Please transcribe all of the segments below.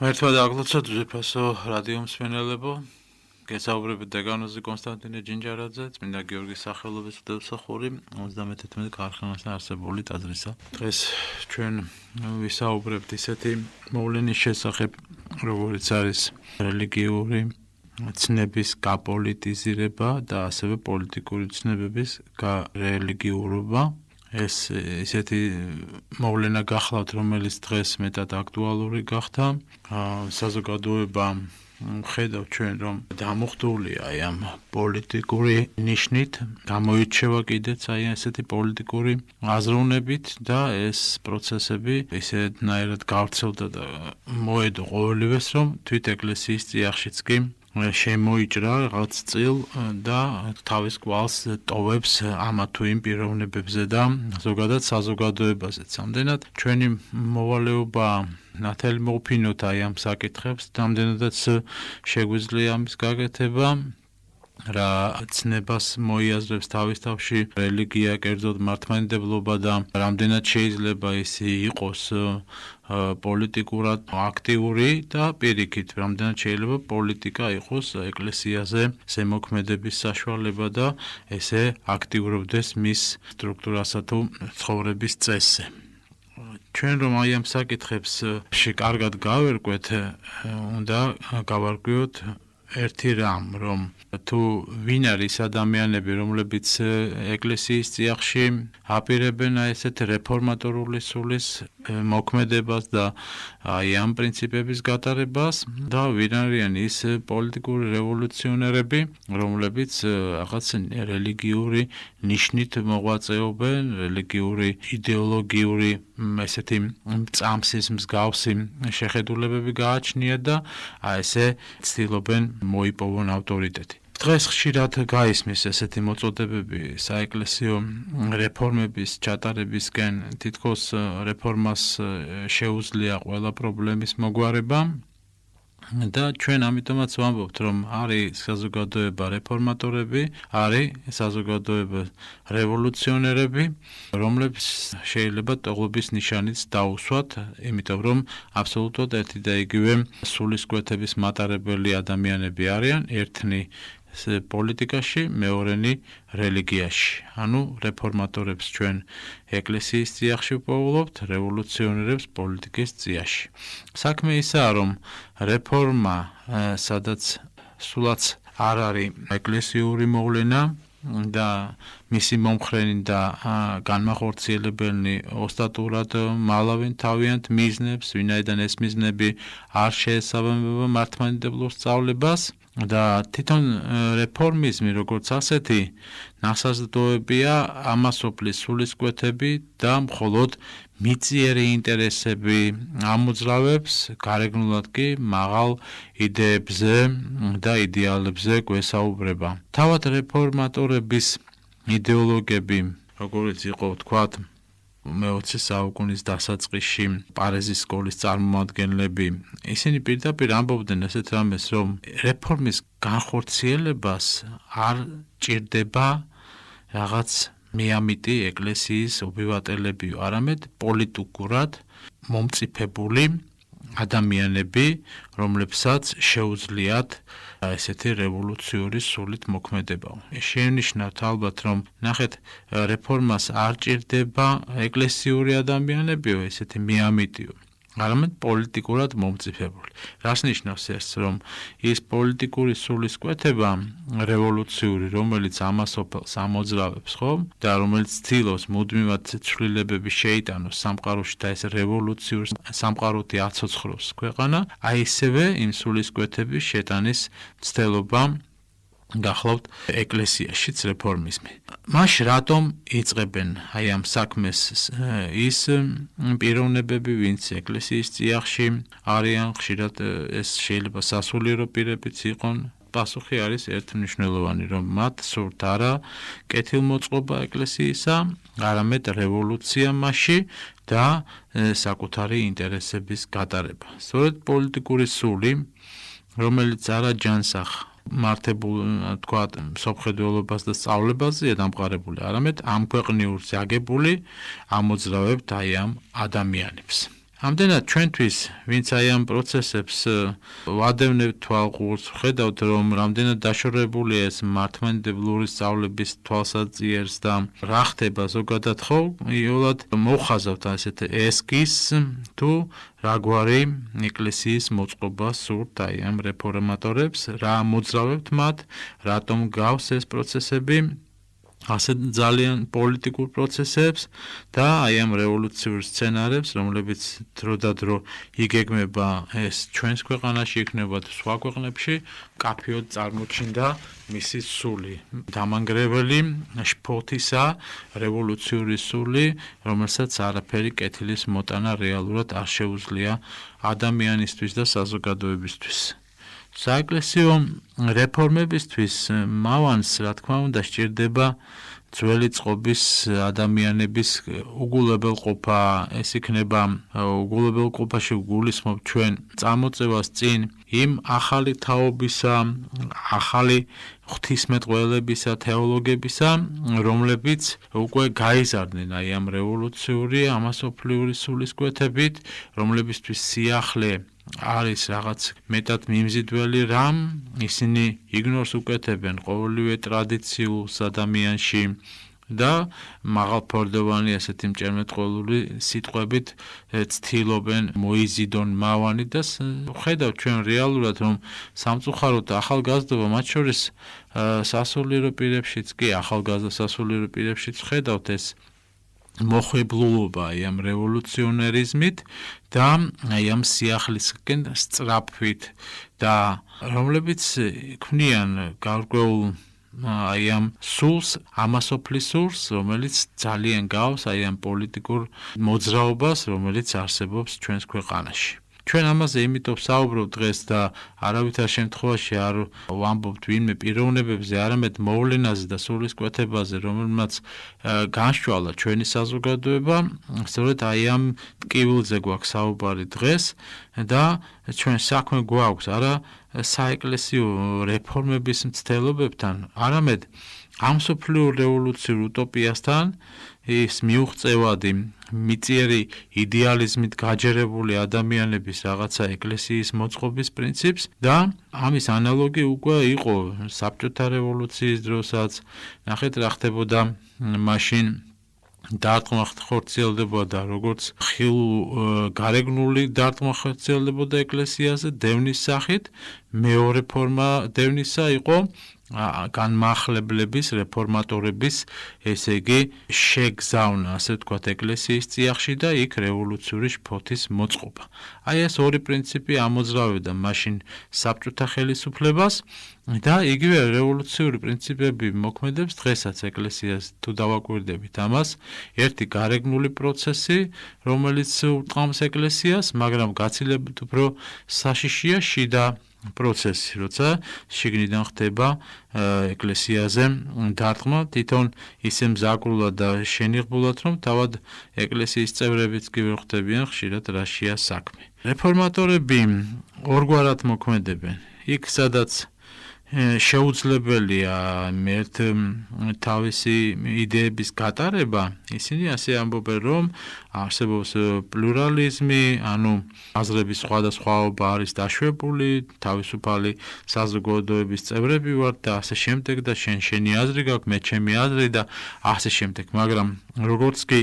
ერთმა დაგლოცოთ ძვირფასო რადიო მსმენელებო, გესაუბრებით დეგანოზი კონსტანტინე ჯინჯარაძე, წმინდა გიორგის სახელობის ღვთისმსახური 31 ქარხანასთან არსებული ტაძრისა. დღეს ჩვენ ვისაუბრებთ ისეთი მოვლენის შესახებ, როგორიც არის რელიგიური ცნების გაპოლიტიზირება და ასევე პოლიტიკური ცნებების გარელიგიურობა. ეს ისეთი მოვლენა გახლავთ, რომელიც დღეს მეტად აქტუალური გახდა. საზოგადოება ხედავთ ჩვენ, რომ დამუხტულია ამ პოლიტიკური ნიშნით, გამოირჩევა კიდეც ესეთი პოლიტიკური აზროვნებით და ეს პროცესები ისეთნაირად გავრცელდა და მოედო ყოველივეს, რომ თვით ეკლესიის წიაღშიც კი შემოიჭრა რაღაც წილ და თავის კვალს ტოვებს ამა თუ იმ პიროვნებებზე და ზოგადად საზოგადოებაზეც. ამდენად ჩვენი მოვალეობა ნათელი მოვფინოთ ამ საკითხებს, ამდენადაც შეგვიძლია ამის გაკეთება. რა ცნებას მოიაზრებს თავის თავში რელიგია, კერძოდ მართლმადიდებლობა და რამდენად შეიძლება ის იყოს პოლიტიკურად აქტიური და პირიქით, რამდენად შეიძლება პოლიტიკა იყოს ეკლესიაზე ზემოქმედების საშუალება და ესე აქტიურობდეს მის სტრუქტურასა თუ ცხოვრების წესზე. ჩვენ რომ ამ საკითხებს კარგად გავერკვეთ, უნდა გავარკვიოთ ერთი რამ, რომ თუ ვინ არის ადამიანები, რომლებიც ეკლესიის წიაღში აპირებენ ესეთ რეფორმატორული სულის მოქმედებას და ამ პრინციპების გატარებას და ვინ არიან ის პოლიტიკური რევოლუციონერები, რომლებიც რაღაც რელიგიური ნიშნით მოღვაწეობენ, რელიგიური იდეოლოგიური ესეთი წამსის მსგავსი შეხედულებები გააჩნიათ და ესე ცდილობენ მოიპოვონ ავტორიტეტი. დღეს ხშირად გაისმის ესეთი მოწოდებები საეკლესიო რეფორმების ჩატარებისკენ, თითქოს რეფორმას შეუძლია ყველა პრობლემის მოგვარება და ჩვენ ამიტომაც ვამბობთ, რომ არის საზოგადოება რეფორმატორები, არის საზოგადოება რევოლუციონერები, რომლებიც შეიძლება ტողობის ნიშანიც დაუსვათ, იმიტომ რომ აბსოლუტურად ერთი და იგივე სულისკვეთების მატარებელი ადამიანები არიან, ერთნი პოლიტიკაში, მეორენი რელიგიაში. ანუ რეფორმატორებს ჩვენ ეკლესიის წიაღში ვპოულობთ, რევოლუციონერებს პოლიტიკის წიაღში. საქმე ისაა, რომ რეფორმა, სადაც სულაც არ არის ეკლესიური მოვლენა და მისი მომხრენი და განმახორციელებელნი ოსტატურად მალავენ თავიანთ მიზნებს, ვინაიდან ეს მიზნები არ შეესაბამება მართლმადიდებლურ სწავლებას და თვითონ რეფორმიზმი როგორც ასეთი ნასაზრდოებია ამასופლის სულისკვეთები და მხოლოდ მიწიერი ინტერესები ამოძრავებს, გარეგნულად კი მაღალ იდეებზე და იდეალებზე გვესაუბრება. თავად რეფორმატორების იდეოლოგები, როგორც იყო ვთქვათ, მე-20 საუკუნის დასაწყისში პარიზის სკოლის წარმომადგენლები, ისინი პირდაპირ ამბობდნენ ესეთ რამეს, რომ რეფორმის განხორციელებას არ ჭირდება რაღაც მეამიტი ეკლესიის ობივატელებიო, არამედ პოლიტიკურად მომწიფებული ადამიანები, რომლებსაც შეუძლიათ ესეთი რევოლუციური სულით მოქმედება. შენიშნავთ ალბათ, რომ ნახეთ, რეფორმას არ ჭირდება ეკლესიური ადამიანებიო, ესეთი მეამიტიო, არამედ პოლიტიკურად მომწიფებული. რას ნიშნავს ეს, რომ ის პოლიტიკური სულისკვეთება რევოლუციური, რომელიც ამასოფელს ამოძრავებს, ხო? და რომელიც ცდილობს მუდმივად ცვლილებები შეიტანოს სამყაროში და ეს რევოლუციური სამყაროთი აცოცხლოს ქვეყანა, აი ისევე იმ სულისკვეთების შეტანის მცდელობა გახლავთ ეკლესიაშიც რეფორმიზმი. მაშ რატომ იწყებენ ამ საქმეს ის პიროვნებები, ვინც ეკლესიის წიაღში არიან, ხშირად ეს შეიძლება სასულიერო პირებიც იყონ. პასუხი არის ერთმნიშვნელოვანი, რომ მათ სურთ არა კეთილმოწყობა ეკლესიისა, არამედ რევოლუცია მასში და საკუთარი ინტერესების გატარება. სწორედ პოლიტიკური სული, რომელიც არა ჯანსაღ მართებულ, თქვათ, მსოფლმხედველობას და სწავლებაზეა დამყარებული, არამედ ამ ქვეყნიურზე აგებული ამოძრავებთ ამ ადამიანებს. ამდენად ჩვენთვის, ვინც აი ამ პროცესებს ვადევნებთ თვალყურს, ხედავთ, რომ რამდენად დაშორებულია ეს მართლმადიდებლური სწავლების თვალსაჩინოს და რა ხდება ზოგადად ხო, იოლად მოხაზავთ ასეთ ესკიზს თუ რაგვარი ეკლესიის მოწყობა სურთ აი ამ რეფორმატორებს, რა მოძრავებთ მათ, რატომ გავს ეს პროცესები ასე ძალიან პოლიტიკურ პროცესებს და აი ამ რევოლუციურ სცენარებს, რომლებიც დროდადრო იგეგმება ეს ჩვენს ქვეყანაში იქნება თუ სხვა ქვეყნებში, მკაფიოდ წარმოჩინდა მისი სული, დამანგრეველი შფოთისა რევოლუციური სული, რომელსაც არაფერი კეთილის მოტანა რეალურად არ შეუძლია ადამიანისთვის და საზოგადოებისთვის. საეკლესიო რეფორმებისთვის მავანს, რა თქმა უნდა, სჭირდება ძველი წყობის ადამიანების უგულებელყოფა, ეს იქნება უგულებელყოფაში გულისხმობ ჩვენ წამოწევას წინ იმ ახალი თაობისა, ახალი ღვთისმეტყველებისა, თეოლოგებისა, რომლებიც უკვე გაიზარდნენ აი ამ რევოლუციური, ამასოფლიური სულის კვეთებით, რომლებისთვის სიახლე არის რაღაც მეტად მიმზიდველი რამ, ისინი იგნორს უკეთებენ ყოველივე ტრადიციულს ადამიანში და მაღალფორდოვანი ასეთი მჭერმეტყველური სიტყვებით ცდილობენ მოიზიდონ მავანი და ხედავთ ჩვენ რეალურად, რომ სამწუხაროდ ახალგაზრდობა, მათ შორის სასულიერო პირებშიც კი, ახალგაზრდა სასულიერო პირებშიც ხედავთ ეს მოხიბლულობა აი ამ რევოლუციონერიზმით და აი ამ სიახლისკენ სწრაფვით და რომლებიც ქმნიან გარკვეულ აი ამ სულს, ამასოფლის სულს, რომელიც ძალიან გავს აი ამ პოლიტიკურ მოძრაობას, რომელიც არსებობს ჩვენს ქვეყანაში. ჩვენ ამაზე იმიტომ საუბრობთ დღეს და არავითარ შემთხვევაში არ ვამბობთ ვინმე პიროვნებებზე, არამედ მოვლენაზე და სულის კვეთებაზე, რომელმაც განშვალა ჩვენი საზოგადოება, სწორედ აი ამ ტკივილზე გვაქვს საუბარი დღეს და ჩვენ საქმე გვაქვს არა საეკლესიო რეფორმების მცდელობებთან, არამედ ამ მსოფლიო რევოლუციურ უტოპიასთან, ის მიუღწევადი მიწიერი იდეალიზმით გაჯერებული ადამიანების რაღაცა ეკლესიის მოწყობის პრინციპს და ამის ანალოგი უკვე იყო საბჭოთა რევოლუციის დროსაც. ნახეთ რა ხდებოდა მაშინ დარტყმა ხორციელდებოდა, როგორც გარეგნული დარტყმა ხორციელდებოდა ეკლესიაზე დევნის სახით, მეორე ფორმა დევნისა იყო განმაახლებლების, რეფორმატორების, ესე იგი, შეგზავნა, ასე ვთქვათ, ეკლესიის წიაღში და იქ რევოლუციური შფოთის მოწყობა. აი ეს ორი პრინციპი ამოძრავებდა მაშინ საბჭოთა ხელისუფლებას და იგივე რევოლუციური პრინციპები მოქმედებს დღესაც ეკლესიას თუ დავაკვირდებით ამას, ერთი გარეგნული პროცესი, რომელიც ურტყამს ეკლესიას, მაგრამ გაცილებით უფრო საშიშია შიდა პროცესი, როცა შიგნიდან ხდება ეკლესიაზე დარტყმა, თვითონ ისე მზაკრულად და შენიღბულად, რომ თავად ეკლესიის წევრებიც კი ვერ ხვდებიან ხშირად რაშია საქმე. რეფორმატორები ორგვარად მოქმედებენ. იქ სადაც შეუძლებელია ერთ თავისი იდეების გატარება, ისინი ასე ამბობენ, რომ არსებობს პლურალიზმი, ანუ აზრების სხვადასხვაობა არის დაშვებული, თავისუფალი საზოგადოების წევრები ვართ და ასე შემდეგ და შენი აზრი გაქვს, მე ჩემი აზრი და ასე შემდეგ, მაგრამ როგორც კი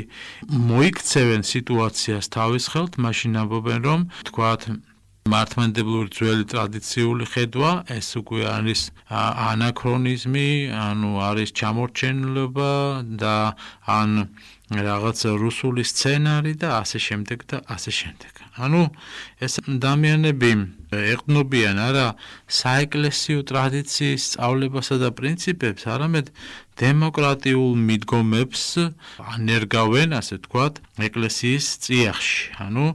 მოიქცევენ სიტუაციას თავის ხელთ, მაშინ ამბობენ, რომ თქვათ მართლმადიდებლური ძველი ტრადიციული ხედვა, ეს უკვე არის ანაქრონიზმი, ანუ არის ჩამორჩენილობა და ან რაღაც რუსული სცენარი და ასე შემდეგ და ასე შემდეგ. ანუ ეს ადამიანები ეყრდნობიან არა საეკლესიო ტრადიციის სწავლებასა და პრინციპებს, არამედ დემოკრატიულ მიდგომებს ანერგავენ, ასე ვთქვათ, ეკლესიის წიაღში. ანუ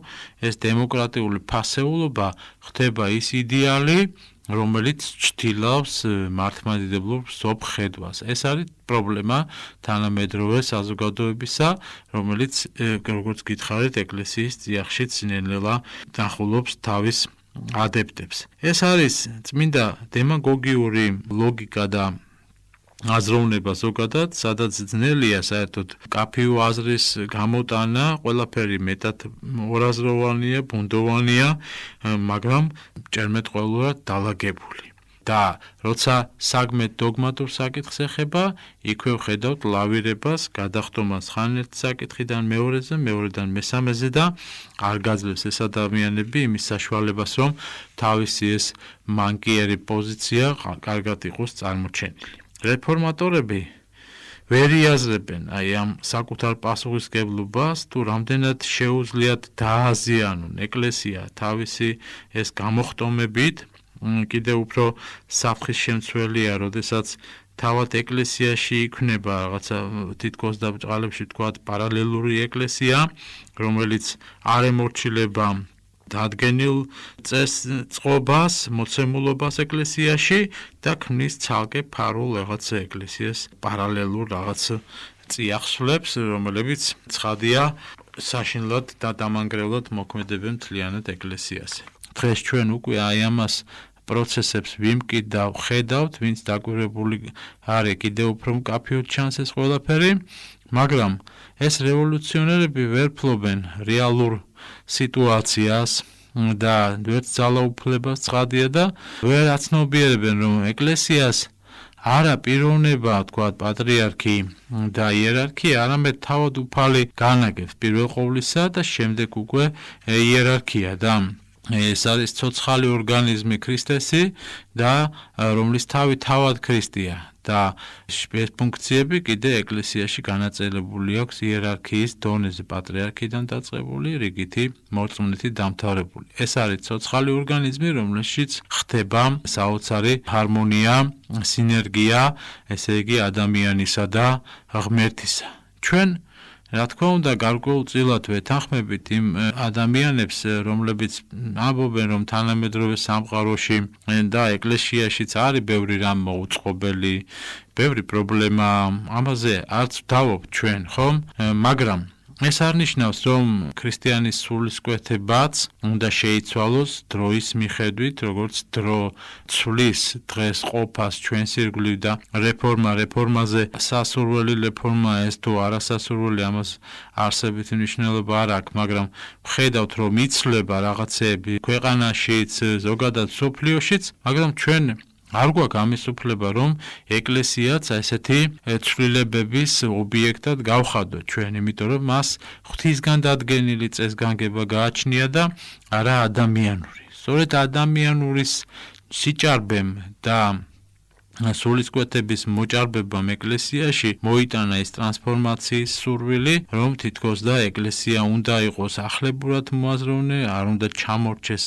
ეს დემოკრატიული ფასეულობა ხდება ის იდეალი, რომელიც ჩtildeავს მართლმადიდებლურ სოფხედვას. ეს არის პრობლემა თანამედროვე საზოგადოებისა, რომელიც როგორც გითხარით, ეკლესიის წიაღში ნელ-ნელა დახულობს თავის ადეპტებს. ეს არის წმინდა დემაგოგიური ლოგიკა და აზროვნება ზოგადად, სადაც ძნელია საერთოდ კაფიო აზრის გამოტანა, ყველაფერი მეტად ორაზროვანია, ბუნდოვანია, მაგრამ ჭერმეტყველურად დალაგებული. და როცა საგმე დოგმატურ საკითხს ეხება, იქვე ვხედავთ ლავირებას, გადახტომას ხან ერთ საკითხიდან მეორეზე, მეორედან მესამეზე და არ გაძლევს ეს ადამიანები იმის საშუალებას, რომ თავისი ეს მანკიერი პოზიცია კარგად იყოს წარმოჩენილი. რეფორმატორები ვერ იაზრებენ აი ამ საკუთარ პასუხისმგებლობას, თუ რამდენად შეუძლიათ დააზიანონ ეკლესია თავისი ეს გამოხტომებით, კიდევ უფრო საფრთხის შემცველია, როდესაც თავად ეკლესიაში იქნება რაღაცა თითქოს და ბჭყალებში თქვათ პარალელური ეკლესია, რომელიც არ ემორჩილება დადგენილ წესწყობას, მოცემულობას ეკლესიაში და ქმნის ცალკე ფარულ რაღაცა ეკლესიას პარალელურ რაღაც წიაღსვლებს, რომლებიც ცხადია საშინლად და დამანგრევლად მოქმედებენ მთლიანად ეკლესიაზე. დღეს ჩვენ უკვე აი ამას პროცესებს ვიმკიდავ, ხედავთ, ვინც დაკვირვებული არის, კიდევ უფრო მკაფიოდ ჩანს ეს ყველაფერი, მაგრამ ეს რევოლუციონერები ვერ ფლობენ რეალურ სიტუაციას და ვერც ძალაუფლებას ცხადია და ვერ აცნობიერებენ, რომ ეკლესიას არა პიროვნება, თქვათ, პატრიარქი და იერარქია, არამედ თავად უფალი განაგებს პირველ ყოვლისა და შემდეგ უკვე იერარქია და ეს არის ცოცხალი ორგანიზმი ქრისტესი და რომლის თავი თავად ქრისტეა და ეს ფუნქციები კიდე ეკლესიაში განაწილებული აქვს იერარქიის დონეზე პატრიარქიდან დაწყებული რიგითი მორწმუნეთი დამთავრებული. ეს არის ცოცხალი ორგანიზმი, რომელშიც ხდება საოცარი ჰარმონია, სინერგია, ესე იგი ადამიანისა და ღმერთისა. ჩვენ რა თქმა უნდა, გარკვეულწილად ვეთანხმებით იმ ადამიანებს, რომლებიც ამბობენ, რომ თანამედროვე სამყაროში და ეკლესიაშიც არის ბევრი რამ მოუწყობელი, ბევრი პრობლემა, ამაზე არც ვდავობთ ჩვენ, ხომ? მაგრამ ეს არ ნიშნავს, რომ ქრისტიანის სულისკვეთებაც უნდა შეიცვალოს დროის მიხედვით, როგორც დრო ცვლის დღეს ყოფას ჩვენს ირგვლივ და რეფორმაზე სასურველი რეფორმა ეს თუ არასასურველი, ამას არსებითი მნიშვნელობა არ აქვს, მაგრამ ვხედავთ, რომ იცვლება რაღაცეები ქვეყანაშიც, ზოგადად მსოფლიოშიც, მაგრამ ჩვენ არ გვაქვს ამის უფლება, რომ ეკლესიაც ესეთი ცვლილებების ობიექტად გავხადოთ ჩვენ, იმიტომ რომ მას ღვთისგან დადგენილი წესგანგება გააჩნია და არა ადამიანური. სწორედ ადამიანურის სიჭარბემ და სულისკვეთების მოჭარბებამ ეკლესიაში მოიტანა ეს ტრანსფორმაციის სურვილი, რომ თითქოს და ეკლესია უნდა იყოს ახლებურად მოაზროვნე, არ უნდა ჩამორჩეს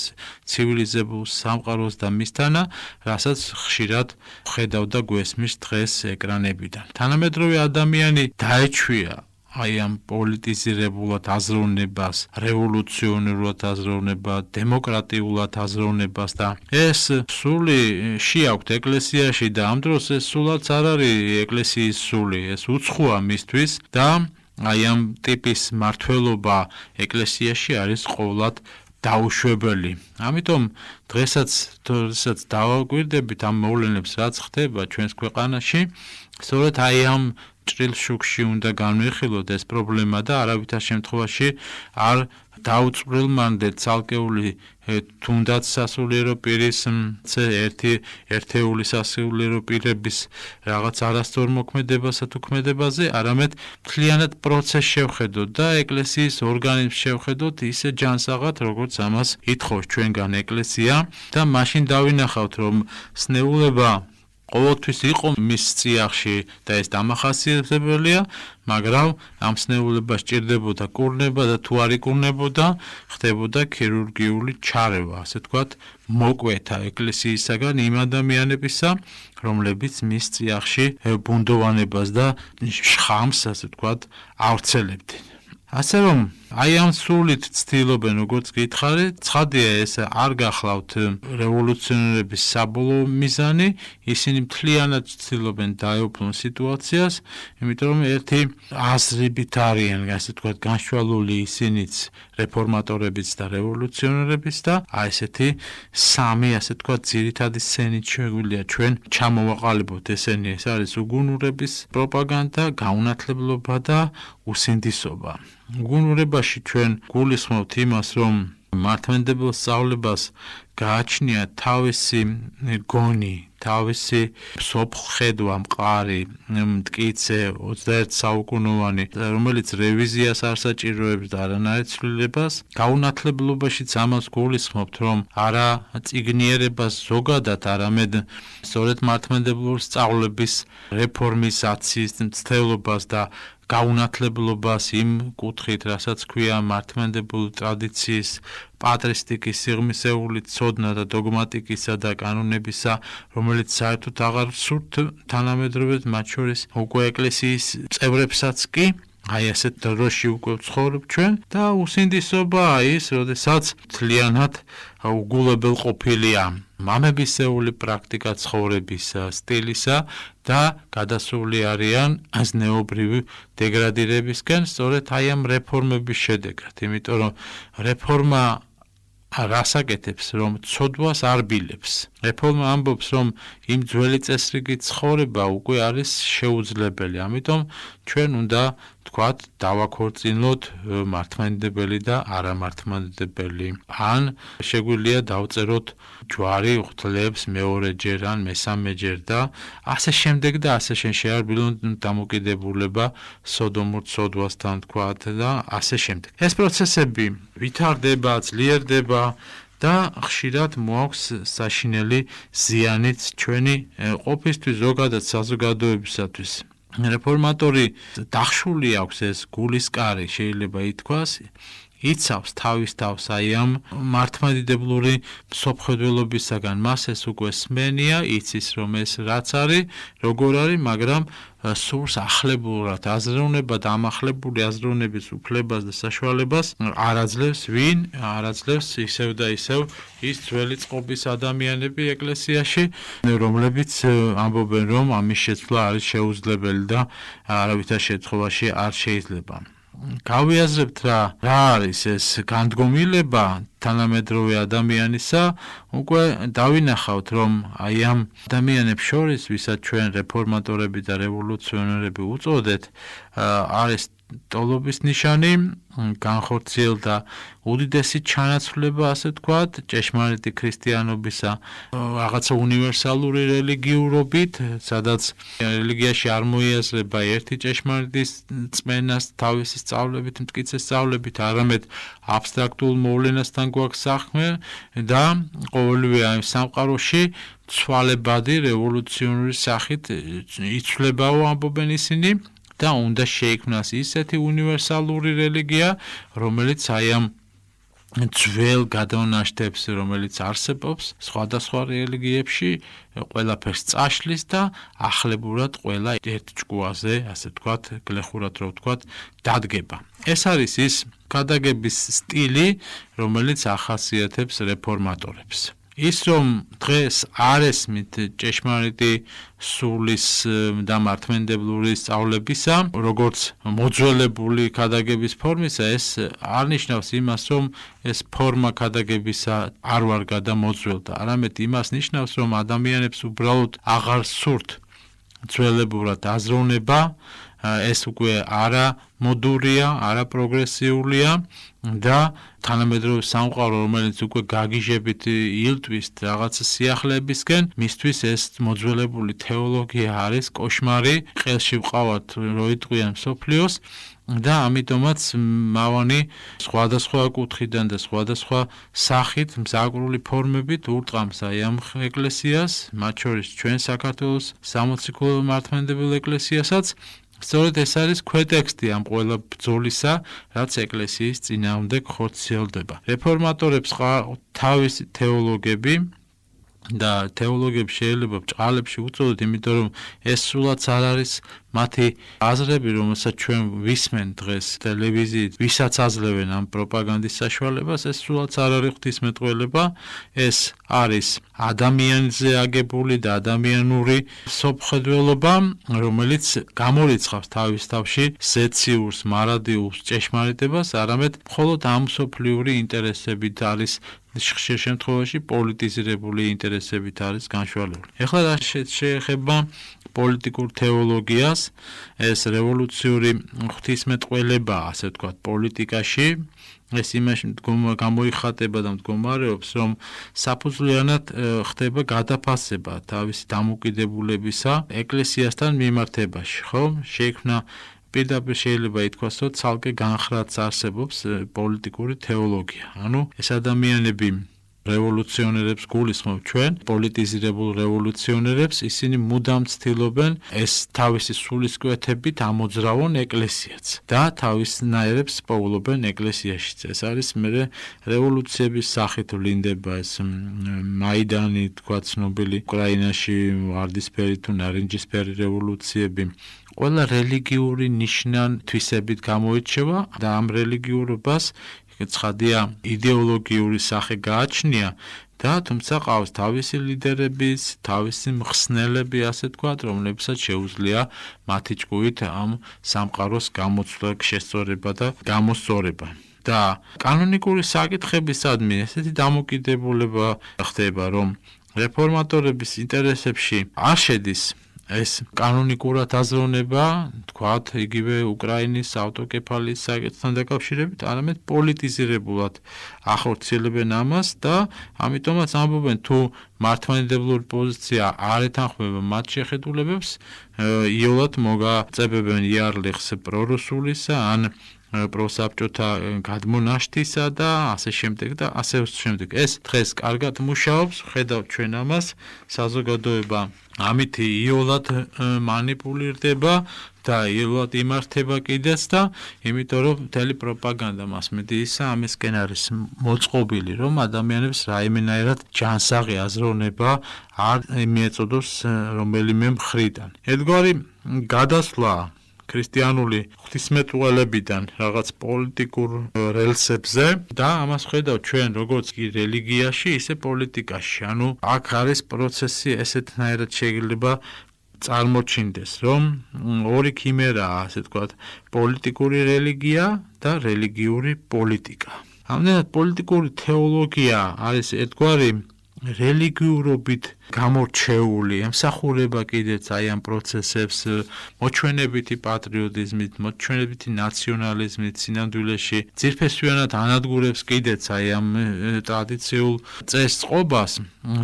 ცივილიზებულ სამყაროს და მისთანა, რასაც ხშირად ხედავ და გვესმის დღეს ეკრანებიდან. თანამედროვე ადამიანი დაეჩვია აი ამ პოლიტიზირებულად აზროვნებას, რევოლუციონერულად აზროვნებას, დემოკრატიულად აზროვნებას და ეს სული შეაქვთ ეკლესიაში და ამ დროს ეს სულაც არ არის ეკლესიის სული, ეს უცხოა მისთვის და აი ამ ტიპის მართლობა ეკლესიაში არის ყოვლად დაუშვებელი. ამიტომ დღესაც დავაკვირდებით ამ მოვლენებს, რაც ხდება ჩვენს ქვეყანაში, სწორედ აი ამ ჭრილ შუქში უნდა განვიხილოთ ეს პრობლემა და არავითარ შემთხვევაში არ დაუწყვილმანდეთ ცალკეული თუნდაც სასულიერო პირის ერთეული სასულიერო პირების რაღაც არასწორ მოქმედებასა თუ ქმედებაზე, არამედ მთლიანად პროცესს შევხედოთ და ეკლესიის ორგანიზმს შევხედოთ ისე ჯანსაღად, როგორც ამას ითხოვს ჩვენგან ეკლესია და მაშინ დავინახავთ, რომ სნეულება ყოველთვის იყო მის წიაღში და ეს დამახასიათებელია, მაგრამ ამ სნეულებას სჭირდებოდა კურნება და თუ არ იკურნებოდა, ხდებოდა ქირურგიული ჩარევა, ასე ვთქვათ, მოკვეთა ეკლესიისაგან იმ ადამიანებისა, რომლებიც მის წიაღში ბუნდოვანებას და შხამს, ასე ვთქვათ, ავრცელებდნენ. ასე რომ აი ამ სულით ცდილობენ როგორც გითხარი, ცხადია ეს არ გახლავთ რევოლუციონერების საბოლოო მიზანი, ისინი მთლიანად ცდილობენ დაეუფლონ სიტუაციას, იმიტომ რომ ერთი აზრებით არიან, ასე ვთქვათ, განშვალული ისინიც რეფორმატორებიც და რევოლუციონერებიც და აი ესეთი სამი, ასე ვთქვათ, ძირითადი სცენით შეგვიძლია ჩვენ ჩამოვაყალიბოთ ესენი, ეს არის უგუნურების პროპაგანდა, გაუნათლებლობა და უსინდისობა. უგუნურებაში ჩვენ გულისხმობთ იმას, რომ მართლმადიდებელ სწავლებას გააჩნია თავისი გონი, თავისი სოფხედვა მყარი, მტკიცე 21 საუკუნოვანი, რომელიც რევიზიას არ საჭიროებს და არანაირ ცვლილებას. გაუნათლებლობაშიც ამას გულისხმობთ, რომ არა წიგნიერებას ზოგადად, არამედ სწორედ მართლმადიდებლური სწავლების რეფორმიზაციის მცდელობას და გაუნათლებლობას იმ კუთხით, რასაც ქვია მართლმადიდებლური ტრადიციის პატრისტიკის სიღრმისეული ცოდნა და დოგმატიკისა და კანონებისა, რომელიც საერთოდ აღარ სურთ თანამედროვედ, მათ შორის უკვე ეკლესიის წევრებსაც კი, აი ასეთ დროში უკვე ვცხოვრობ ჩვენ და უსინდისობა ის, როდესაც მთლიანად უგულებელყოფილია მამებისეული პრაქტიკა ცხოვრების სტილისა და გადასული არიან აზნეობრივი დეგრადირებისკენ, სწორედ აი ამ რეფორმების შედეგად, იმიტომ რომ რეფორმა რას აკეთებს, რომ ცოდვას არ ბილებს. რეფორმა ამბობს, რომ იმ ძველი წესრიგით ცხოვრება უკვე არის შეუძლებელი, ამიტომ ჩვენ უნდა ვთქვათ, დავაქორწინოთ მართლმადიდებელი და არამართლმადიდებელი. ან შეგვიძლია დავწეროთ ჯვარი ღვთლებს მეორეჯერ ან მესამეჯერ და ასე შემდეგ და ასე შეარბილონ დამოკიდებულება სოდომურ ცოდვასთან თქვათ და ასე შემდეგ. ეს პროცესები ვითარდება, ძლიერდება და ხშირად მოაქვს საშინელი ზიანიც ჩვენი ყოფისთვის, ზოგადად საზოგადოებისათვის. რეფორმატორი დახშული აქვს ეს გულისკარი, შეიძლება ითქვას, იცავს თავის თავს აი ამ მართლმადიდებლური მსოფლმხედველობისაგან, მას ეს უკვე სმენია, იცის რომ ეს რაც არის, როგორ არის, მაგრამ სურს ახლებურად აზროვნებად ამახლებული აზროვნების უფლებას და საშუალებას არ აძლევს ვინ, არ აძლევს ისევ და ისევ ის ძველი წყობის ადამიანები ეკლესიაში, რომლებიც ამბობენ, რომ ამის შეცვლა არის შეუძლებელი და არავითარ შემთხვევაში არ შეიძლება. გავიაზრებთ რა არის ეს განდგომილება თანამედროვე ადამიანისა, უკვე დავინახავთ, რომ აი ამ ადამიანებს შორის, ვისაც ჩვენ რეფორმატორები და რევოლუციონერები უწოდეთ, არის ტოლობის ნიშანი, განხორციელდა უდიდესი ჩანაცვლება, ასე ვთქვათ, ჭეშმარიტი ქრისტიანობისა რაღაცა უნივერსალური რელიგიურობით, სადაც რელიგიაში არ მოიაზრება ერთი ჭეშმარიტის წმენას თავისი სწავლებით, მტკიცე სწავლებით, არამედ აბსტრაქტულ მოვლენასთან გვაქვს საქმე და ყოველივე ამ სამყაროში ცვალებადი რევოლუციონური სახით იცვლებაო ამბობენ ისინი. და უნდა შეიქმნას ისეთი უნივერსალური რელიგია, რომელიც აი ამ ძველ გადავნაშთებს, რომელიც არსებობს სხვადასხვა რელიგიებში, ყველაფერს წაშლის და ახლებურად ყველა ერთ ჭკუაზე, ასე ვთქვათ, გლეხურად რო ვთქვათ, დადგება. ეს არის ის გადაგების სტილი, რომელიც ახასიათებს რეფორმატორებს. ის რომ დღეს არ ესმით ჭეშმარიტი სულის და მართლმადიდებლური სწავლებისა, როგორც მოძველებული ქადაგების ფორმისა, ეს არ ნიშნავს იმას, რომ ეს ფორმა ქადაგებისა არ ვარ გადამოძველდა, არამედ იმას ნიშნავს, რომ ადამიანებს უბრალოდ აღარ სურთ ძველებურად აზროვნება, ეს უკვე არა მოდურია, არა პროგრესიულია და თანამედროვე სამყარო, რომელიც უკვე გაგიჟებით ილტვის რაღაცა სიახლეებისკენ, მისთვის ეს მოძველებული თეოლოგია არის კოშმარი, ყელში ვყავართ რო იტყვიან მსოფლიოს და ამიტომაც მავანი სხვადასხვა კუთხიდან და სხვადასხვა სახით მზაკრული ფორმებით ურტყამს აი ამ ეკლესიას, მათ შორის ჩვენ საქართველოს სამოციქულო მართლმადიდებელ ეკლესიასაც. სწორედ ეს არის ქვეტექსტი ამ ყველა ბრძოლისა, რაც ეკლესიის წინააღმდეგ ხორციელდება. რეფორმატორებს თავისი თეოლოგები და თეოლოგებს შეიძლება ბჭყალებში უწოდოთ, იმიტომ რომ ეს სულაც არ არის მათი აზრები, რომელსაც ჩვენ ვისმენ დღეს ტელევიზიით, ვისაც აძლევენ ამ პროპაგანდის საშუალებას, ეს სულაც არ არის ღვთისმეტყველება, ეს არის ადამიანზე აგებული და ადამიანური სოფხედველობა, რომელიც გამორიცხავს თავის თავში ზეციურს, მარადიულს, ჭეშმარიტებას, არამედ მხოლოდ ამ მსოფლიური ინტერესებით არის ხშირ შემთხვევაში პოლიტიზირებული ინტერესებით არის განშვალებული. ეხლა რა შეეხება პოლიტიკურ თეოლოგიას, ეს რევოლუციური ღვთისმეტყველება, ასე ვთქვათ, პოლიტიკაში, ეს იმაში გამოიხატება და მდგომარეობს, რომ საფუძვლიანად ხდება გადაფასება თავისი დამოუკიდებულებისა ეკლესიასთან მიმართებაში, ხო? შეიქმნა პირდაპირ შეიძლება ითქვას, რომ ცალკე განხრაც არსებობს პოლიტიკური თეოლოგია. ანუ ეს ადამიანები რევოლუციონერებს გულისხმობ ჩვენ, პოლიტიზირებულ რევოლუციონერებს, ისინი მუდამ ცდილობენ ეს თავისი სულისკვეთებით ამოძრავონ ეკლესიაც და თავისნაირებს პოულობენ ეკლესიაშიც. ეს არის მერე რევოლუციების სახით ვლინდება ეს მაიდანი, თქვა ცნობილი უკრაინაში ვარდისფერი თუ ნარინჯისფერი რევოლუციები. ყველა რელიგიური ნიშნან თვისებით გამოირჩევა და ამ რელიგიურობას ცხადია იდეოლოგიური სახე გააჩნია და თუმცა ყავს თავისი ლიდერების, თავისი მხსნელები, ასე ვთქვათ, რომლებსაც შეუძლია მათი ჭკუით ამ სამყაროს გამოცვლა, შესწორება და გამოსწორება. და კანონიკური საკითხებისადმი ესეთი დამოკიდებულება ხდება, რომ რეფორმატორების ინტერესებში არ შედის ეს კანონიკურად აზროვნება, თქვათ, იგივე უკრაინის ავტოკეფალიის საკითხთან დაკავშირებით, არამედ პოლიტიზირებულად ახორციელებენ ამას და ამიტომაც ამბობენ, თუ მართლმადიდებლური პოზიცია არ ეთანხმება მათ შეხედულებებს, იოლად მოგაწებებენ იარლიხს პრორუსულისა ან პროსაბჭოთა გადმონაშთისა და ასე შემდეგ და ასე შემდეგ. ეს დღეს კარგად მუშაობს, ხედავთ ჩვენ ამას, საზოგადოება ამით იოლად მანიპულირდება და იოლად იმართება კიდეც და იმიტომ რომ მთელი პროპაგანდა მასმედიისა ამისკენ არის მოწყობილი, რომ ადამიანებს რაიმენაირად ჯანსაღი აზროვნება არ მიეწოდოს რომელიმე მხრიდან. ერთგვარი გადასვლა ქრისტიანული ღვთისმეტყველებიდან რაღაც პოლიტიკურ რელსებზე და ამას ხედავთ ჩვენ როგორც კი რელიგიაში, ისე პოლიტიკაში. ანუ აქ არის პროცესი ესეთნაირად შეიძლება წარმოჩინდეს, რომ ორი ქიმერაა, ასე ვთქვათ, პოლიტიკური რელიგია და რელიგიური პოლიტიკა. ამდენად პოლიტიკური თეოლოგია არის ერთგვარი რელიგიურობით გამორჩეული, ემსახურება კიდეც აი ამ პროცესებს, მოჩვენებითი პატრიოტიზმით, მოჩვენებითი ნაციონალიზმით, სინამდვილეში ძირფესვიანად ანადგურებს კიდეც აი ამ ტრადიციულ წესწყობას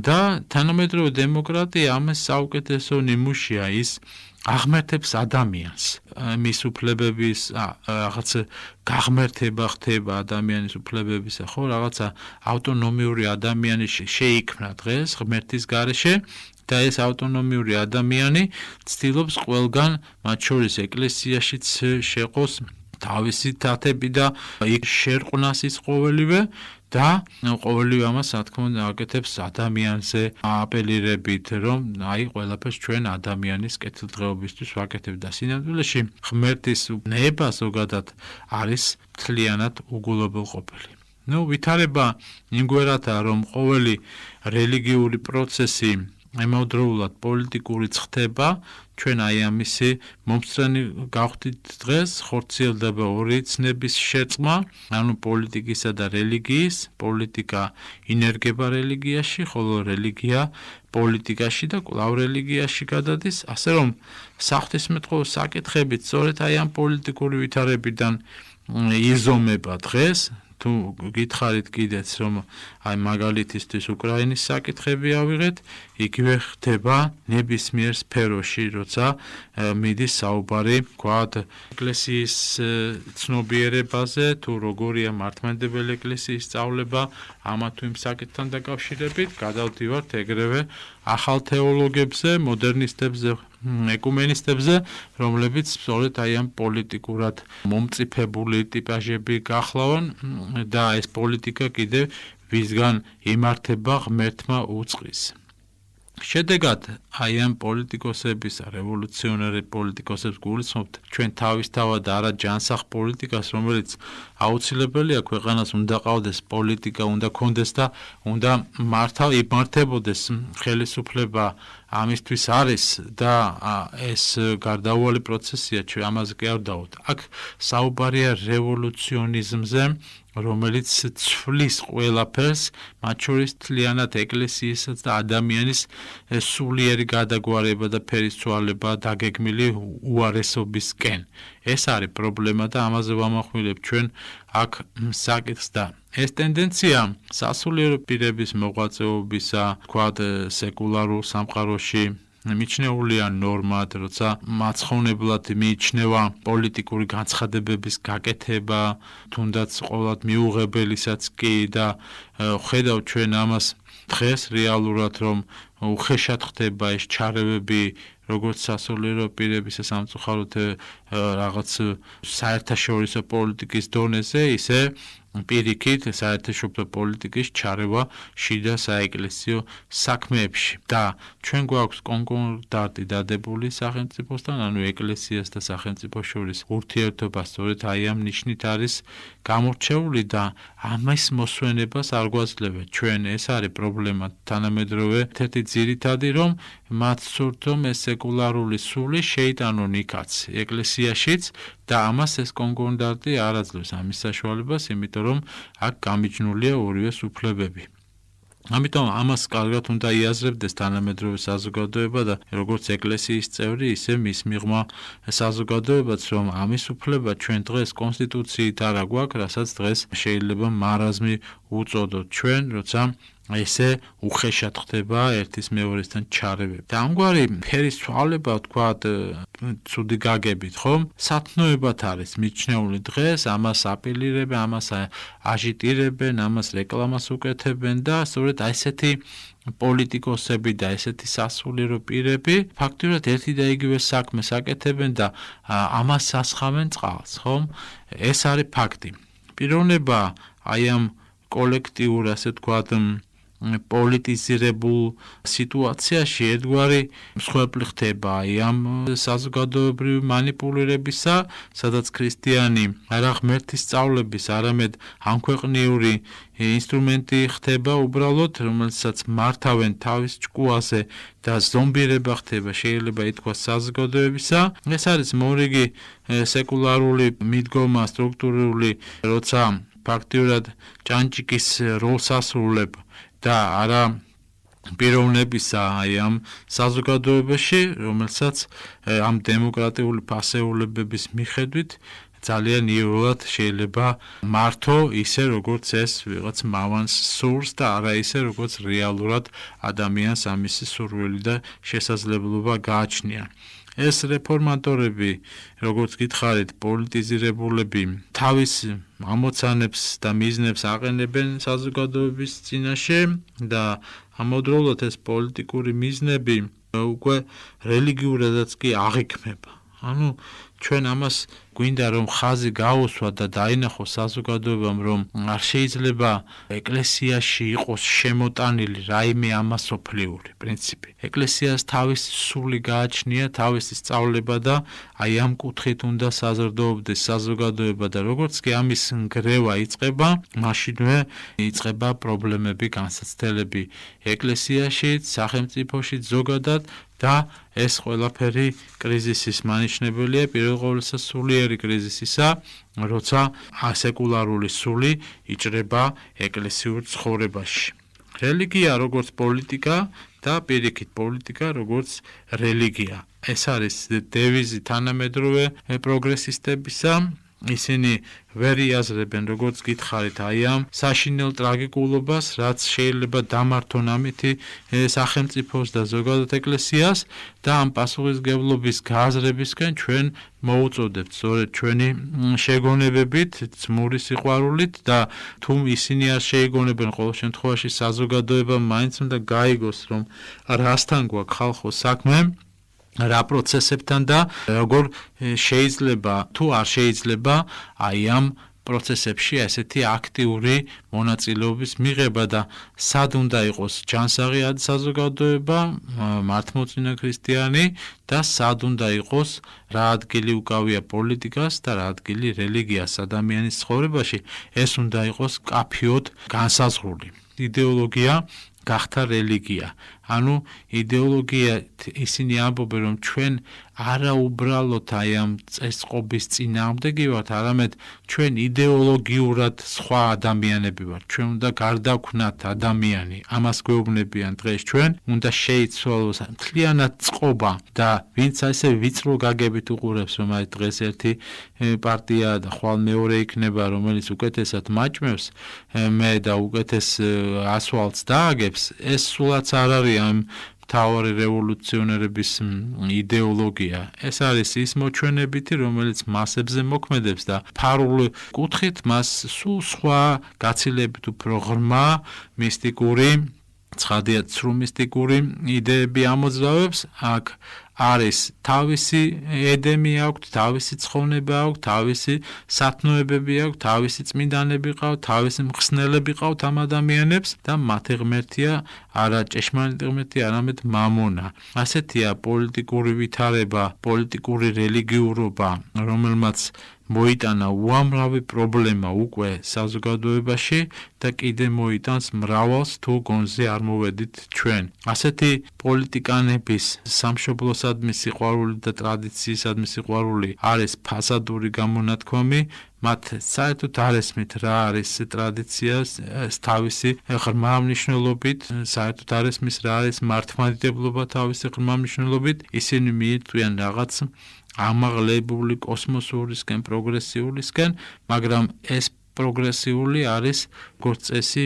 და თანამედროვე დემოკრატია ამას საუკეთესო ნიმუშია, ის აღმერთებს ადამიანს, მის უფლებების რაღაც გაღმერთება ხდება ადამიანის უფლებებისა, ხო, რაღაცა ავტონომიური ადამიანი შეიქმნა დღეს ღმერთის გარეშე და ეს ავტონომიური ადამიანი ცდილობს ყველგან, მათ შორის ეკლესიაშიც შეყოს თავისი თათები და იქ შერყნას ის ყოველივე და ყოველივე ამას რა თქმა უნდა აკეთებს ადამიანზე აპელირებით, რომ აი ყველაფერს ჩვენ ადამიანის კეთილდღეობისთვის ვაკეთებ და სინამდვილეში ღმერთის ნება ზოგადად არის მთლიანად უგულობელყოფილი. ვითარება იმგვარადაა, რომ ყოველი რელიგიური პროცესი ემავდროულად პოლიტიკური ხდება, ჩვენ აი ამისი მომსწრენი გავხდით დღეს, ხორციელდება ორი ცნების შერწყმა, ანუ პოლიტიკისა და რელიგიის, პოლიტიკა ინერგება რელიგიაში, ხოლო რელიგია პოლიტიკაში და კვლავ რელიგიაში გადადის, ასე რომ საღვთისმეტყველო საკითხებით სწორედ აი ამ პოლიტიკური ვითარებიდან იზომება დღეს. თუ გითხარით კიდეც, რომ აი მაგალითისთვის უკრაინის საკითხები ავიღეთ, იგივე ხდება ნებისმიერ სფეროში, როცა მიდის საუბარი, ვთქვათ, ეკლესიის ცნობიერებაზე, თუ როგორია მართლმადიდებელი ეკლესიის სწავლება, ამა თუ იმ საკითხთან დაკავშირებით, გადავდივართ ეგრევე ახალ თეოლოგებზე, მოდერნისტებზე, ეკუმენისტებზე, რომლებიც სწორედ აი ამ პოლიტიკურად მომწიფებული ტიპაჟები გახლავენ და ეს პოლიტიკა კიდევ ვისგან იმართება ღმერთმა უწყის. შედეგად აი ამ პოლიტიკოსების რევოლუციონერი პოლიტიკოსებს გულისხმობთ ჩვენ თავისთავად არა ჯანსაღ პოლიტიკას, რომელიც აუცილებელია ქვეყანას უნდა ყავდეს პოლიტიკა, უნდა კონდეს და უნდა იმართებოდეს ხელისუფლება ამისთვის არის და ეს გარდაუვალი პროცესია, ჩვენ ამაზე კი არ დავთ. აქ საუბარია რევოლუციონიზმზე, რომელიც ცვლის ყველაფერს, მათ შორის თლიანად ეკლესიასაც და ადამიანის სულიერი გადაგვარება და ფერისცვალება დაგეგმილი უარესობისკენ. ეს არის პრობლემა და ამაზე ვამახვილებ ჩვენ აქ საკითხს და ეს ტენდენცია სასულიერო პირების მოღვაწეობისა, თქვათ სეკულარულ სამყაროში მიჩნეულია ნორმად, როცა მაცხოვნებლად მიიჩნევა პოლიტიკური განცხადებების გაკეთება, თუნდაც ყოველად მიუღებელისაც კი და ხედავ ჩვენ ამას დღეს რეალურად, რომ უხეშად ხდება ეს ჩარევები, როგორც სასულიერო პირების სამწუხაროდ რაღაც საერთაშორისო პოლიტიკის დონეზე, ისე პირიქით საერთაშორისო პოლიტიკის ჩარევა შიდა საეკლესიო საქმეებში და ჩვენ გვაქვს კონკორდატი დადებული სახელმწიფოსთან, ანუ ეკლესიას და სახელმწიფოს შორის ურთიერთობა სწორედ აი ამ ნიშნით არის გამორჩეული და ამის მოსვენებას არ გვაძლევთ ჩვენ. ეს არის პრობლემა თანამედროვე ერთ-ერთი ძირითადი, რომ მათ სურთ, რომ ეს სეკულარული სული შეიტანონ იქაც ეკლესიაშიც და ამას ეს კონკორდატი არ აძლევს ამის საშუალებას, იმიტომ რომ აქ გამიჯნულია ორივე უფლებები. ამიტომ ამას კარგად უნდა იაზრებდეს თანამედროვე საზოგადოება და როგორც ეკლესიის წევრი, ისე მის მიღმა საზოგადოებაც, რომ ამის უფლება ჩვენ დღეს კონსტიტუციით არა გვაქვს, რასაც დღეს შეიძლება მარაზმი უწოდოთ ჩვენ, როცა ესე უხეშად ხდება ერთის მეორესთან ჩარევები. და ამგვარი ფერისცვალება, ვთქვათ, ცუდი გაგებით, ხომ? სათნოებად არის მიჩნეული დღეს, ამას აპელირებენ, ამას აჟიტირებენ, ამას რეკლამას უკეთებენ და სწორედ აი ესეთი პოლიტიკოსები და ესეთი სასულიერო პირები ფაქტობრივად ერთი და იგივე საქმეს აკეთებენ და ამას ასხამენ წყალს, ხომ? ეს არის ფაქტი. პიროვნება აი ამ კოლექტიურ, ასე ვთქვათ, პოლიტიზირებულ სიტუაციაში ერთგვარი მსხვერპლი ხდება აი ამ საზოგადოებრივი манипуლირებისა, სადაც ქრისტიანი არა ღმერთის სწავლების, არამედ ამქვეყნიური ინსტრუმენტი ხდება უბრალოდ, რომელსაც მართავენ თავის ჭკუაზე და ზომბირება ხდება, შეიძლება ითქვას საზოგადოებისა. ეს არის მორიგი სეკულარული მიდგომა სტრუქტურული, როცა ფაქტიურად ჭანჭიკის როლს ასრულებ და არა პიროვნებისა აი ამ საზოგადოებაში, რომელსაც ამ დემოკრატიული ფასეულებების მიხედვით ძალიან იოლად შეიძლება მართო ისე როგორც ეს ვიღაც მავანს სურს და არა ისე როგორც რეალურად ადამიანს ამისი სურვილი და შესაძლებლობა გააჩნია. ეს რეფორმატორები, როგორც გითხარით, პოლიტიზირებულები თავის ამოცანებს და მიზნებს აყენებენ საზოგადოების წინაშე და ამავდროულად ეს პოლიტიკური მიზნები უკვე რელიგიურადაც კი აღიქმება. ანუ ჩვენ ამას გვინდა რომ ხაზი გაუსვა და დაინახოს საზოგადოებამ, რომ არ შეიძლება ეკლესიაში იყოს შემოტანილი რაიმე ამასოფლიური პრინციპი. ეკლესიას თავისი სული გააჩნია, თავისი სწავლება და აი ამ კუთხით უნდა საზრდოობდეს საზოგადოება და როგორც კი ამის ნგრევა იწყება, მაშინვე იწყება პრობლემები, განსაცდელები ეკლესიაში, სახელმწიფოში ზოგადად და ეს ყველაფერი კრიზისის მანიშნებელია, პირველ ყოვლისა სულიერი კრიზისისა, როცა ასეკულარული სული იჭრება ეკლესიურ ცხოვრებაში. რელიგია როგორც პოლიტიკა და პირიქით პოლიტიკა როგორც რელიგია. ეს არის დევიზი თანამედროვე პროგრესისტებისა. ისინი ვერ იაზრებენ, როგორც გითხარით, აი ამ საშინელ ტრაგიკულობას, რაც შეიძლება დამართონ ამითი სახელმწიფოს და ზოგადად ეკლესიას და ამ პასუხისმგებლობის გააზრებისკენ ჩვენ მოუწოდებთ სწორედ ჩვენი შეგონებებით, ძმური სიყვარულით და თუ ისინი არ შეიგონებენ, ყოველ შემთხვევაში საზოგადოება მაინც უნდა გაიგოს, რომ რასთან გვაქვს ხალხო საქმე, რა პროცესებთან და როგორ შეიძლება თუ არ შეიძლება აი ამ პროცესებში ესეთი აქტიური მონაწილეობის მიღება და სად უნდა იყოს ჯანსაღი საზოგადოება, მართლმორწმუნე ქრისტიანი და სად უნდა იყოს, რა ადგილი უკავია პოლიტიკას და რა ადგილი რელიგიას ადამიანის ცხოვრებაში, ეს უნდა იყოს მკაფიოდ განსაზღვრული. იდეოლოგია გახდა რელიგია. ანუ იდეოლოგია ისინი ამბობენ, რომ ჩვენ არაუბრალოდ აი ამ წესწყობის წინააღმდეგი ვართ, არამედ ჩვენ იდეოლოგიურად სხვა ადამიანები ვართ. ჩვენ უნდა გარდაგვქნათ ადამიანი, ამას გვეუბნებიან დღეს ჩვენ, უნდა შეიცვალოს მთლიანად წყობა და ვინც ასე ვიწრო გაგებით უყურებს, რომ აი დღეს ერთი პარტია და ხვალ მეორე იქნება, რომელიც უკეთესად მაჭმევს, მე და უკეთეს ასვალს დააგებს, ეს სულაც არ არის ამ მთავარი რევოლუციონერების იდეოლოგია. ეს არის ის მოჩვენებითი, რომელიც მასებზე მოქმედებს და ფარულ კუთხით მას სულ სხვა გაცილებით უფრო ღრმა მისტიკური, ცხადია ცრუ მისტიკური იდეები ამოძრავებს. აქ არის თავისი ედემი აქვთ, თავისი ცხონება აქვთ, თავისი სათნოებები აქვთ, თავისი წმინდანები ყავთ, თავისი მხსნელები ყავთ ამ ადამიანებს და მათი ღმერთია არა ჭეშმარიტი ღმერთი, არამედ მამონა. ასეთია პოლიტიკური ვითარება, პოლიტიკური რელიგიურობა, რომელმაც მოიტანა უამრავი პრობლემა უკვე საზოგადოებაში და კიდე მოიტანს მრავალს თუ გონზე არ მოვედით ჩვენ. ასეთი პოლიტიკანების სამშობლოსადმი სიყვარული და ტრადიციისადმი სიყვარული არის ფასადური გამონათქვამი, მათ საერთოდ არ ესმით რა არის ტრადიცია თავისი ღრმა მნიშვნელობით, საერთოდ არ ესმის რა არის მართლმადიდებლობა თავისი ღრმა მნიშვნელობით, ისინი მიიწვიან რაღაც ამაღლებული კოსმოსურისკენ, პროგრესიულისკენ, მაგრამ ეს პროგრესიული არის როგორც წესი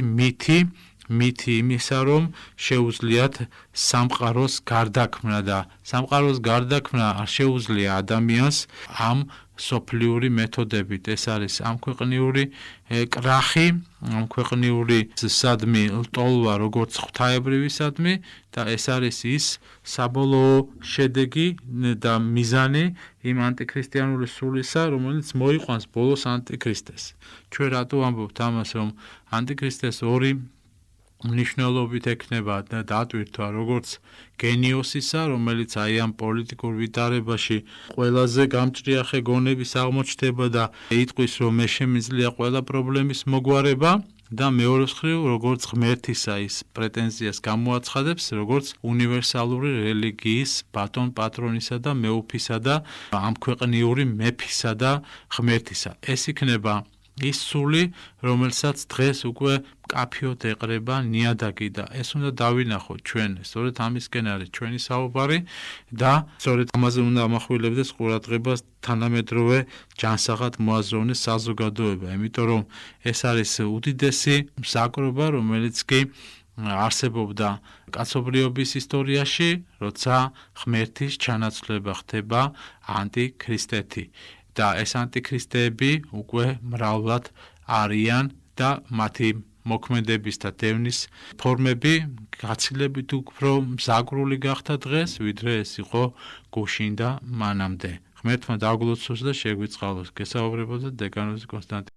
მითი იმისა, რომ შეუძლიათ სამყაროს გარდაქმნა და სამყაროს გარდაქმნა არ შეუძლია ადამიანს ამ სოფლიური მეთოდებით. ეს არის ამქვეყნიური კრახი, ამქვეყნიური სადმი ლტოლვა, როგორც ღვთაებრივისადმი და ეს არის ის საბოლოო შედეგი და მიზანი იმ ანტიქრისტიანული სულისა, რომელიც მოიყვანს ბოლოს ანტიქრისტეს. ჩვენ რატო ამბობთ ამას, რომ ანტიქრისტეს ორი მნიშვნელობით ექნება და დატვირთვა, როგორც გენიოსისა, რომელიც აი ამ პოლიტიკურ ვითარებაში ყველაზე გამჭრიახე გონების აღმოჩნდება და იტყვის, რომ მე შემიძლია ყველა პრობლემის მოგვარება და მეორეს მხრივ, როგორც ღმერთისა ის პრეტენზიას გამოაცხადებს, როგორც უნივერსალური რელიგიის ბატონ პატრონისა და მეუფისა და ამქვეყნიური მეფისა და ღმერთისა. ეს იქნება ის სული, რომელსაც დღეს უკვე მკაფიოდ ეყრება ნიადაგი და ეს უნდა დავინახოთ ჩვენ. სწორედ ამისკენ არის ჩვენი საუბარი და სწორედ ამაზე უნდა ამახვილებდეს ყურადღებას თანამედროვე ჯანსაღად მოაზროვნეს საზოგადოება, იმიტომ რომ ეს არის უდიდესი მსაკრობა, რომელიც კი არსებობდა კაცობრიობის ისტორიაში, როცა ღმერთის ჩანაცვლება ხდება ანტიქრისტეთი. და ეს ანტიქრისტეები უკვე მრავლად არიან და მათი მოქმედების და დევნის ფორმები გაცილებით უფრო მზაგრული გახდა დღეს, ვიდრე ეს იყო გუშინ და მანამდე. ღმერთმა დაგლოცოს და შეგვიწყალოს. გესაუბრებოდა დეკანოზი კონსტანტინე.